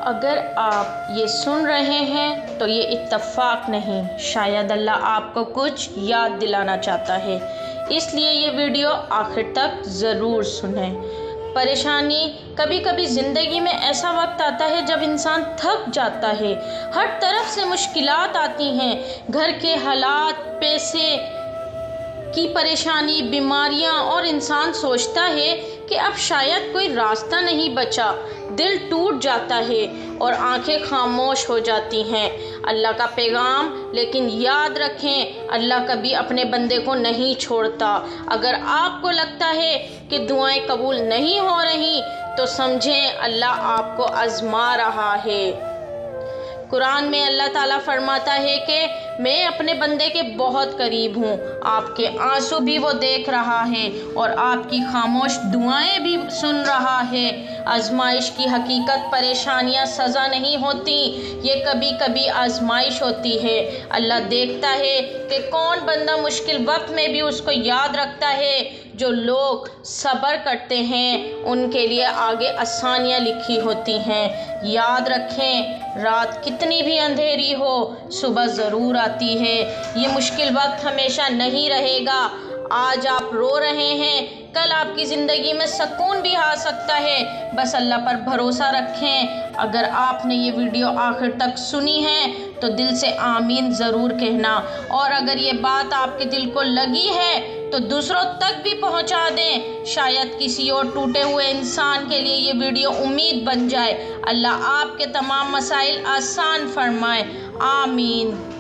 اگر آپ یہ سن رہے ہیں تو یہ اتفاق نہیں، شاید اللہ آپ کو کچھ یاد دلانا چاہتا ہے، اس لیے یہ ویڈیو آخر تک ضرور سنیں۔ پریشانی کبھی کبھی زندگی میں ایسا وقت آتا ہے جب انسان تھک جاتا ہے، ہر طرف سے مشکلات آتی ہیں، گھر کے حالات، پیسے کی پریشانی، بیماریاں، اور انسان سوچتا ہے کہ اب شاید کوئی راستہ نہیں بچا، دل ٹوٹ جاتا ہے اور آنکھیں خاموش ہو جاتی ہیں۔ اللہ کا پیغام، لیکن یاد رکھیں اللہ کبھی اپنے بندے کو نہیں چھوڑتا۔ اگر آپ کو لگتا ہے کہ دعائیں قبول نہیں ہو رہی تو سمجھیں اللہ آپ کو آزما رہا ہے۔ قرآن میں اللہ تعالیٰ فرماتا ہے کہ میں اپنے بندے کے بہت قریب ہوں، آپ کے آنسو بھی وہ دیکھ رہا ہے اور آپ کی خاموش دعائیں بھی سن رہا ہے۔ آزمائش کی حقیقت، پریشانیاں سزا نہیں ہوتی، یہ کبھی کبھی آزمائش ہوتی ہے۔ اللہ دیکھتا ہے کہ کون بندہ مشکل وقت میں بھی اس کو یاد رکھتا ہے۔ جو لوگ صبر کرتے ہیں ان کے لیے آگے آسانیاں لکھی ہوتی ہیں۔ یاد رکھیں رات کتنی بھی اندھیری ہو صبح ضرور آتی ہے۔ یہ مشکل وقت ہمیشہ نہیں رہے گا۔ آج آپ رو رہے ہیں، کل آپ کی زندگی میں سکون بھی آ سکتا ہے، بس اللہ پر بھروسہ رکھیں۔ اگر آپ نے یہ ویڈیو آخر تک سنی ہے تو دل سے آمین ضرور کہنا، اور اگر یہ بات آپ کے دل کو لگی ہے تو دوسروں تک بھی پہنچا دیں، شاید کسی اور ٹوٹے ہوئے انسان کے لیے یہ ویڈیو امید بن جائے۔ اللہ آپ کے تمام مسائل آسان فرمائے، آمین۔